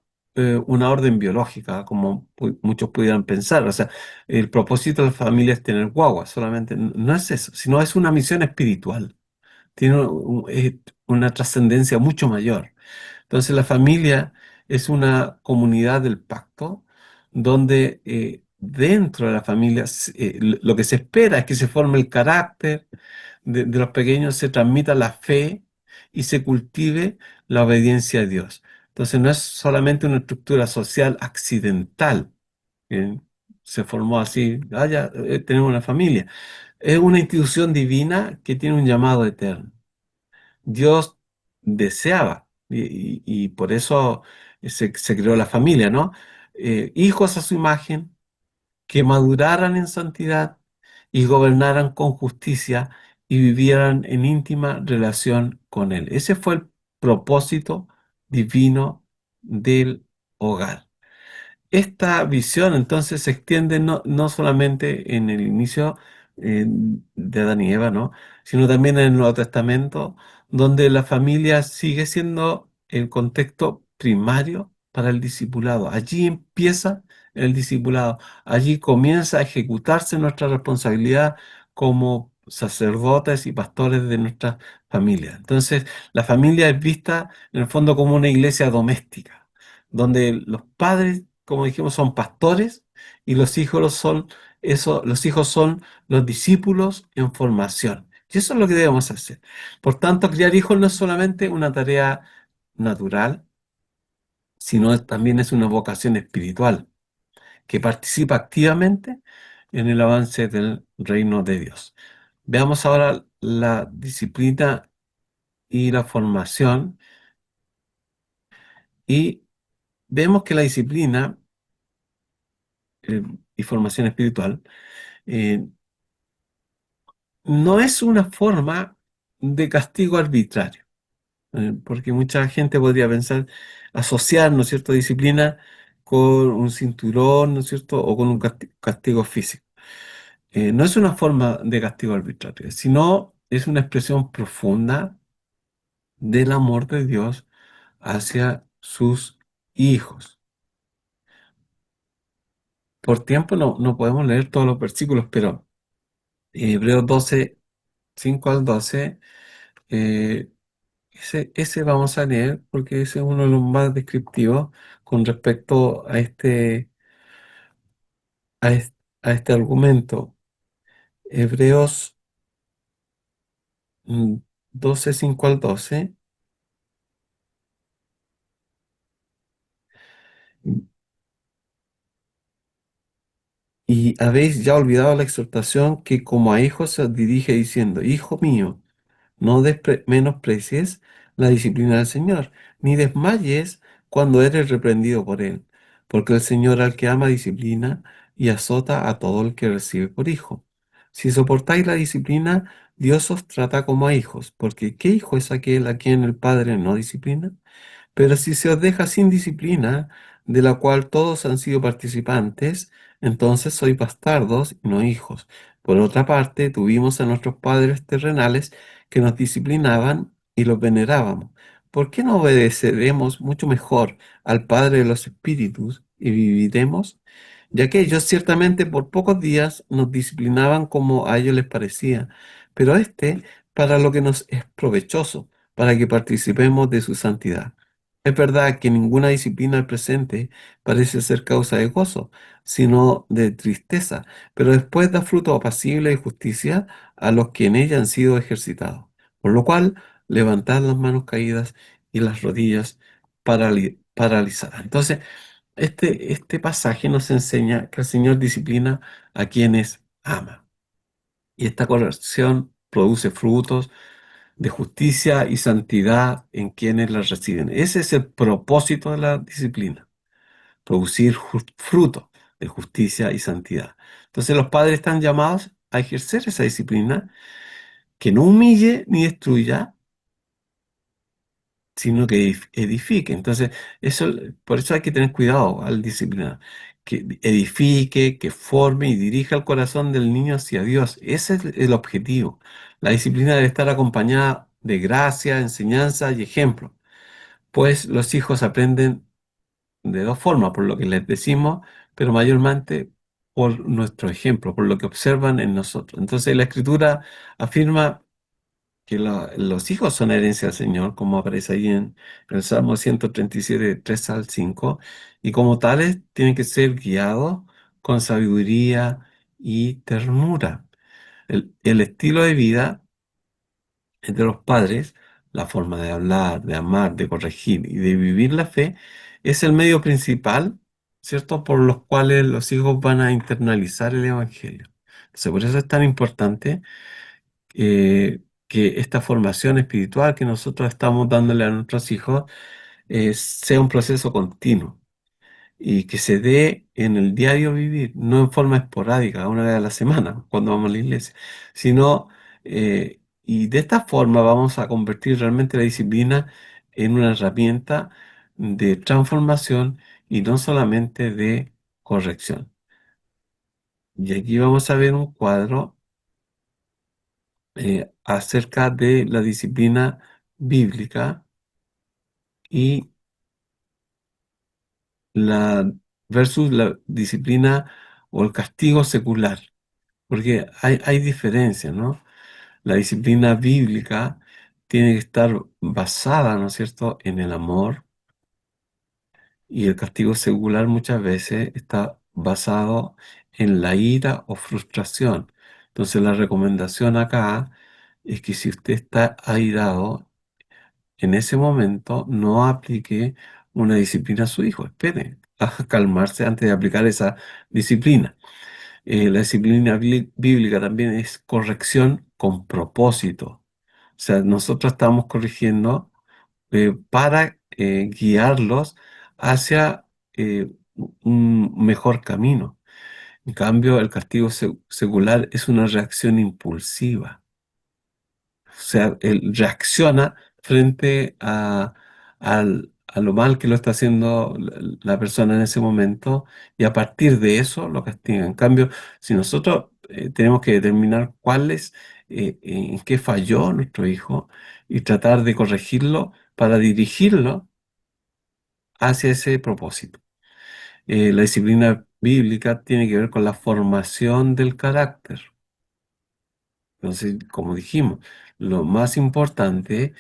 una orden biológica, como muchos pudieran pensar. O sea, el propósito de la familia es tener guaguas, solamente no es eso, sino es una misión espiritual. Tiene una trascendencia mucho mayor. Entonces, la familia es una comunidad del pacto donde dentro de la familia lo que se espera es que se forme el carácter de los pequeños, se transmita la fe y se cultive la obediencia a Dios. Entonces, no es solamente una estructura social accidental, que se formó así, ya tenemos una familia. Es una institución divina que tiene un llamado eterno. Dios deseaba. Y por eso se creó la familia, ¿no? Hijos a su imagen, que maduraran en santidad y gobernaran con justicia y vivieran en íntima relación con Él. Ese fue el propósito divino del hogar. Esta visión entonces se extiende no solamente en el inicio de Adán y Eva, ¿no? Sino también en el Nuevo Testamento, donde la familia sigue siendo el contexto primario para el discipulado. Allí empieza el discipulado, allí comienza a ejecutarse nuestra responsabilidad como sacerdotes y pastores de nuestra familia. Entonces, la familia es vista en el fondo como una iglesia doméstica donde los padres, como dijimos, son pastores y los hijos son los discípulos en formación. Y eso es lo que debemos hacer. Por tanto, criar hijos no es solamente una tarea natural, sino también es una vocación espiritual que participa activamente en el avance del reino de Dios. Veamos ahora la disciplina y la formación y vemos que la disciplina eh, y formación espiritual eh, no es una forma de castigo arbitrario, porque mucha gente podría pensar, asociar, ¿no es cierto?, disciplina con un cinturón, ¿no es cierto?, o con un castigo físico. No es una forma de castigo arbitrario, sino es una expresión profunda del amor de Dios hacia sus hijos. Por tiempo no podemos leer todos los versículos, pero Hebreos 12, 5 al 12. eh, ese vamos a leer porque ese es uno de los más descriptivos con respecto a este argumento. Hebreos 12, 5 al 12. Y habéis ya olvidado la exhortación que como a hijos se os dirige diciendo, Hijo mío, no menosprecies la disciplina del Señor, ni desmayes cuando eres reprendido por Él, porque el Señor al que ama disciplina y azota a todo el que recibe por hijo. Si soportáis la disciplina, Dios os trata como a hijos, porque ¿qué hijo es aquel a quien el Padre no disciplina? Pero si se os deja sin disciplina, de la cual todos han sido participantes, entonces sois bastardos y no hijos. Por otra parte, tuvimos a nuestros padres terrenales que nos disciplinaban y los venerábamos. ¿Por qué no obedeceremos mucho mejor al Padre de los Espíritus y viviremos? Ya que ellos ciertamente por pocos días nos disciplinaban como a ellos les parecía, pero para lo que nos es provechoso, para que participemos de su santidad. Es verdad que ninguna disciplina al presente parece ser causa de gozo, sino de tristeza, pero después da fruto apacible de justicia a los que en ella han sido ejercitados. Por lo cual, levantad las manos caídas y las rodillas paralizadas. Entonces, este pasaje nos enseña que el Señor disciplina a quienes ama. Y esta corrección produce frutos de justicia y santidad en quienes la reciben. Ese es el propósito de la disciplina, producir fruto de justicia y santidad. Entonces los padres están llamados a ejercer esa disciplina que no humille ni destruya, sino que edifique. Entonces, por eso hay que tener cuidado al disciplinar, que edifique, que forme y dirija el corazón del niño hacia Dios. Ese es el objetivo. La disciplina debe estar acompañada de gracia, enseñanza y ejemplo, pues los hijos aprenden de dos formas, por lo que les decimos, pero mayormente por nuestro ejemplo, por lo que observan en nosotros. Entonces, la Escritura afirma que los hijos son herencia del Señor, como aparece ahí en el Salmo 137, 3 al 5, y como tales tienen que ser guiados con sabiduría y ternura. El estilo de vida de los padres, la forma de hablar, de amar, de corregir y de vivir la fe, es el medio principal, ¿cierto?, por los cuales los hijos van a internalizar el Evangelio. Entonces, por eso es tan importante que esta formación espiritual que nosotros estamos dándole a nuestros hijos sea un proceso continuo y que se dé en el diario vivir, no en forma esporádica, una vez a la semana, cuando vamos a la iglesia, sino, y de esta forma vamos a convertir realmente la disciplina en una herramienta de transformación y no solamente de corrección. Y aquí vamos a ver un cuadro acerca de la disciplina bíblica y la versus la disciplina o el castigo secular, porque hay diferencias, ¿no? La disciplina bíblica tiene que estar basada, ¿no es cierto?, en el amor, y el castigo secular muchas veces está basado en la ira o frustración. Entonces la recomendación acá es que si usted está airado, en ese momento no aplique una disciplina a su hijo. Espere a calmarse antes de aplicar esa disciplina. La disciplina bíblica también es corrección con propósito. O sea, nosotros estamos corrigiendo para guiarlos hacia un mejor camino. En cambio, el castigo secular es una reacción impulsiva. O sea, él reacciona frente a lo mal que lo está haciendo la persona en ese momento y a partir de eso lo castiga. En cambio, si nosotros tenemos que determinar en qué falló nuestro hijo y tratar de corregirlo para dirigirlo hacia ese propósito. La disciplina bíblica tiene que ver con la formación del carácter. Entonces, como dijimos, lo más importante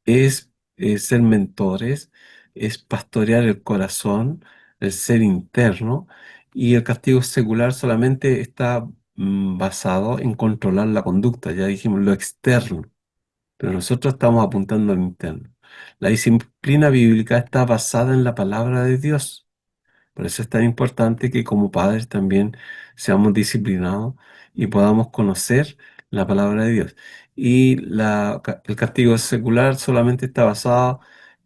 es ser mentores, es pastorear el corazón, el ser interno, y el castigo secular solamente está basado en controlar la conducta, ya dijimos lo externo, pero nosotros estamos apuntando al interno. La disciplina bíblica está basada en la palabra de Dios. Por eso es tan importante que como padres también seamos disciplinados y podamos conocer la palabra de Dios. Y el castigo secular solamente está basado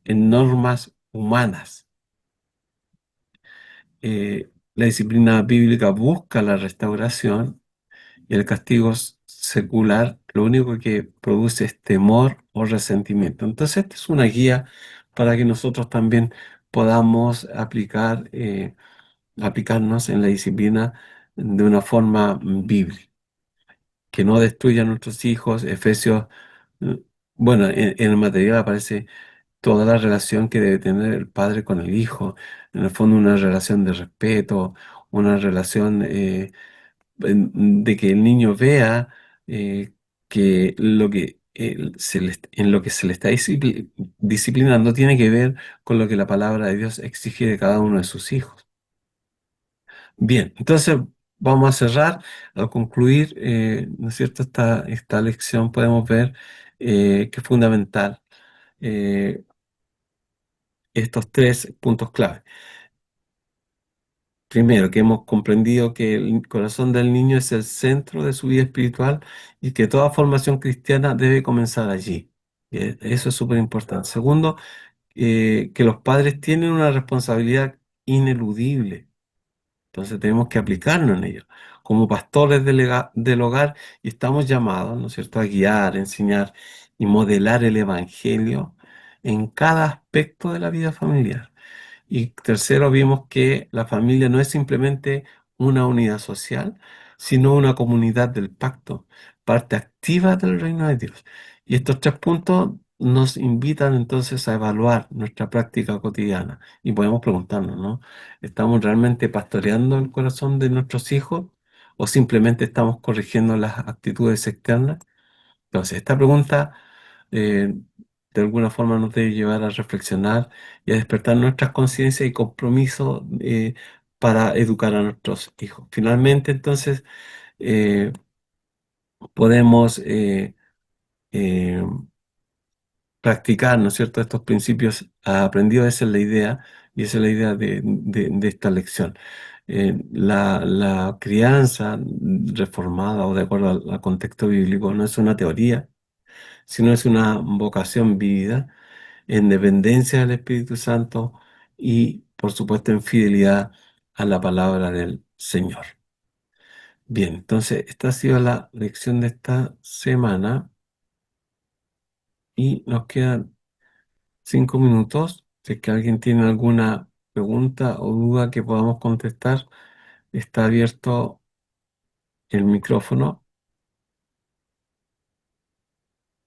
en normas humanas. La disciplina bíblica busca la restauración y el castigo secular lo único que produce es temor o resentimiento. Entonces, esta es una guía para que nosotros también podamos aplicarnos en la disciplina de una forma bíblica, que no destruya a nuestros hijos. Efesios, eh, bueno, en el material aparece toda la relación que debe tener el padre con el hijo, en el fondo una relación de respeto, una relación de que el niño vea que lo que en lo que se le está disciplinando tiene que ver con lo que la palabra de Dios exige de cada uno de sus hijos. Bien, entonces vamos a cerrar. Al concluir, ¿no es cierto? Esta lección podemos ver que es fundamental eh, estos tres puntos clave. Primero, que hemos comprendido que el corazón del niño es el centro de su vida espiritual y que toda formación cristiana debe comenzar allí. Eso es súper importante. Segundo, que los padres tienen una responsabilidad ineludible. Entonces tenemos que aplicarnos en ello. Como pastores del hogar, y estamos llamados, ¿no es cierto?, a guiar, enseñar y modelar el evangelio en cada aspecto de la vida familiar. Y tercero, vimos que la familia no es simplemente una unidad social, sino una comunidad del pacto, parte activa del reino de Dios. Y estos tres puntos nos invitan entonces a evaluar nuestra práctica cotidiana. Y podemos preguntarnos, ¿no? ¿Estamos realmente pastoreando el corazón de nuestros hijos o simplemente estamos corrigiendo las actitudes externas? Entonces, esta pregunta eh, de alguna forma nos debe llevar a reflexionar y a despertar nuestras conciencias y compromiso para educar a nuestros hijos. Finalmente, entonces, eh, podemos eh, practicar, ¿no es cierto?, estos principios aprendidos. Esa es la idea, y esa es la idea de esta lección. La crianza reformada o de acuerdo al contexto bíblico no es una teoría, sino es una vocación vivida en dependencia del Espíritu Santo y, por supuesto, en fidelidad a la palabra del Señor. Bien, entonces esta ha sido la lección de esta semana y nos quedan 5 minutos. Si es que alguien tiene alguna pregunta o duda que podamos contestar, está abierto el micrófono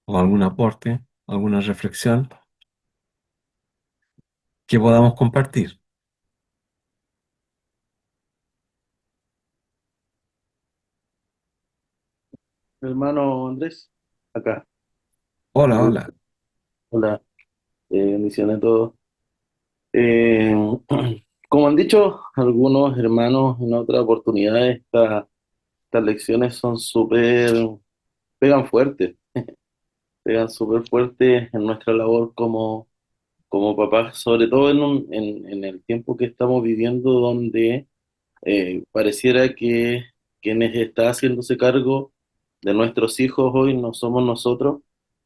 o algún aporte, alguna reflexión que podamos compartir. Hermano Andrés, acá. Hola, Uh, hola. Hola, bendiciones a todos. Eh, Como han dicho algunos hermanos en otras oportunidades, estas lecciones son pegan fuerte, pegan súper fuerte en nuestra labor como papás, sobre todo en el tiempo que estamos viviendo, donde pareciera que quienes está haciéndose cargo de nuestros hijos hoy no somos nosotros.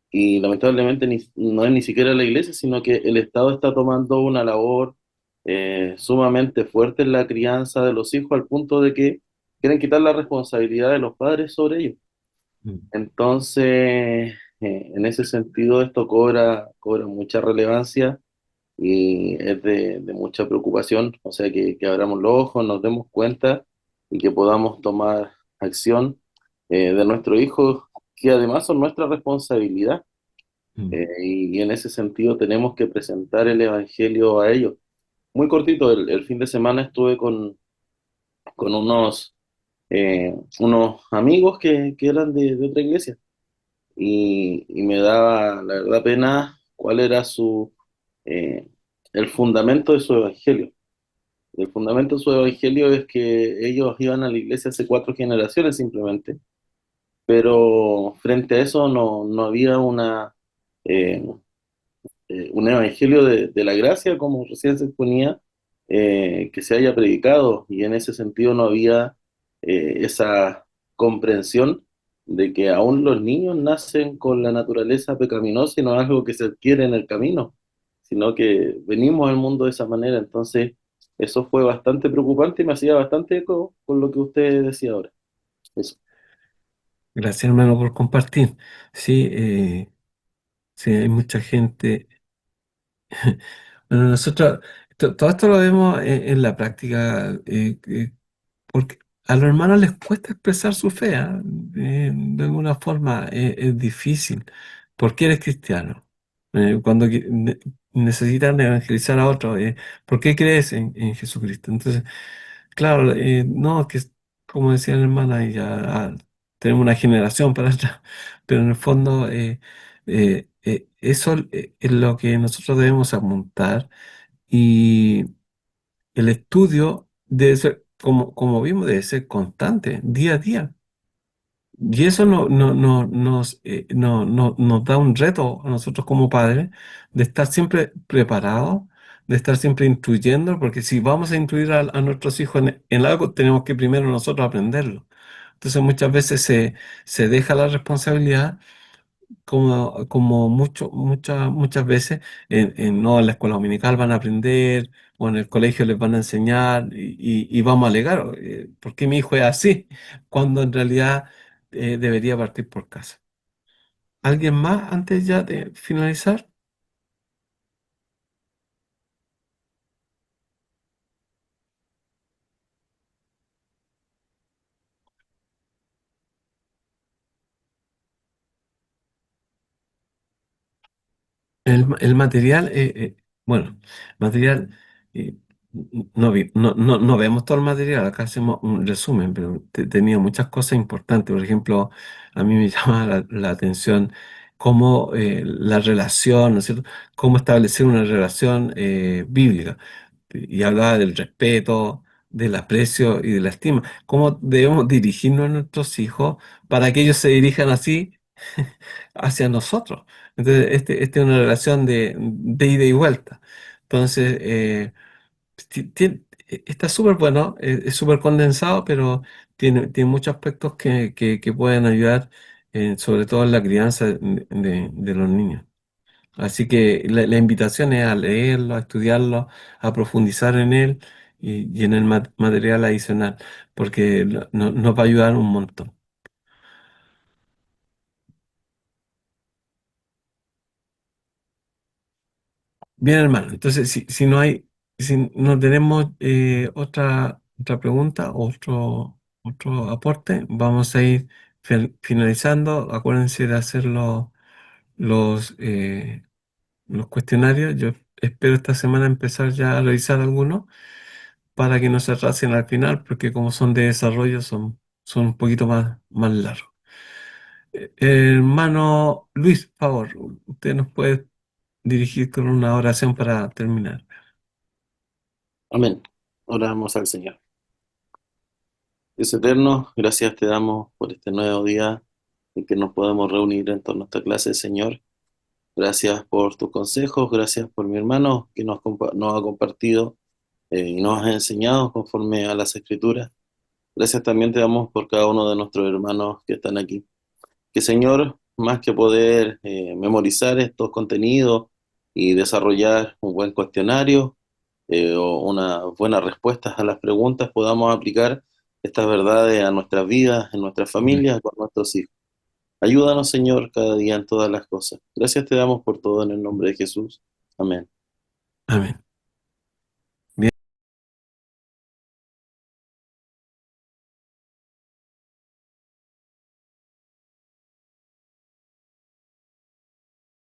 Y lamentablemente no es ni siquiera la iglesia, sino que el Estado está tomando una labor sumamente fuerte en la crianza de los hijos al punto de que quieren quitar la responsabilidad de los padres sobre ellos. Mm, Entonces, en ese sentido, esto cobra mucha relevancia y es de mucha preocupación. O sea, que abramos los ojos, nos demos cuenta y que podamos tomar acción de nuestros hijos, que además son nuestra responsabilidad, mm, y en ese sentido tenemos que presentar el Evangelio a ellos. Muy cortito, el fin de semana estuve con unos amigos que eran de otra iglesia y me daba la verdad pena cuál era eh, el fundamento de su Evangelio. El fundamento de su Evangelio es que ellos iban a la iglesia hace 4 generaciones simplemente, pero frente a eso no había eh, un evangelio de la gracia, como recién se exponía, que se haya predicado, y en ese sentido no había esa comprensión de que aún los niños nacen con la naturaleza pecaminosa y no es algo que se adquiere en el camino, sino que venimos al mundo de esa manera. Entonces, eso fue bastante preocupante y me hacía bastante eco con lo que usted decía ahora. Eso. Gracias, hermano, por compartir. Sí, sí, hay mucha gente. Bueno, nosotros, todo esto lo vemos en la práctica, porque a los hermanos les cuesta expresar su fe, ¿ah? De alguna forma es difícil. ¿Por qué eres cristiano? Cuando necesitan evangelizar a otros, ¿por qué crees en Jesucristo? Entonces, claro, no, es que como decía la hermana, ya tenemos una generación para atrás, pero en el fondo eso es lo que nosotros debemos apuntar y el estudio debe ser, como vimos, debe ser constante, día a día. Y eso nos da un reto a nosotros como padres de estar siempre preparados, de estar siempre instruyendo, porque si vamos a instruir a nuestros hijos en algo, tenemos que primero nosotros aprenderlo. Entonces muchas veces se deja la responsabilidad como muchas veces no, en la escuela dominical van a aprender o en el colegio les van a enseñar y vamos a alegar, ¿por qué mi hijo es así? Cuando en realidad debería partir por casa. ¿Alguien más antes ya de finalizar? El material, bueno, material, eh, no vemos todo el material, acá hacemos un resumen, pero tenía muchas cosas importantes. Por ejemplo, a mí me llama la atención cómo la relación, ¿no es cierto? Cómo establecer una relación bíblica. Y hablaba del respeto, del aprecio y de la estima. Cómo debemos dirigirnos a nuestros hijos para que ellos se dirijan así hacia nosotros. Entonces, este es una relación de ida y vuelta. Entonces, está súper bueno, es súper condensado, pero tiene muchos aspectos que pueden ayudar sobre todo en la crianza de los niños. Así que la invitación es a leerlo, a estudiarlo, a profundizar en él y en el material adicional, porque nos va a ayudar un montón. Bien, hermano. Entonces, si no hay, si no tenemos otra pregunta, otro aporte, vamos a ir finalizando. Acuérdense de hacer los, eh, los cuestionarios. Yo espero esta semana empezar ya a revisar algunos para que no se atrasen al final, porque como son de desarrollo, son un poquito más largos. Hermano Luis, por favor, usted nos puede dirigir con una oración para terminar. Amén. Oramos al Señor. Dios eterno, gracias te damos por este nuevo día en que nos podemos reunir en torno a esta clase, Señor. Gracias por tus consejos, gracias por mi hermano que nos ha compartido y nos ha enseñado conforme a las Escrituras. Gracias también te damos por cada uno de nuestros hermanos que están aquí. Que Señor, más que poder memorizar estos contenidos y desarrollar un buen cuestionario o unas buenas respuestas a las preguntas, podamos aplicar estas verdades a nuestras vidas, en nuestras Amén. familias, con nuestros hijos. Ayúdanos, Señor, cada día en todas las cosas. Gracias te damos por todo en el nombre de Jesús. Amén. Amén.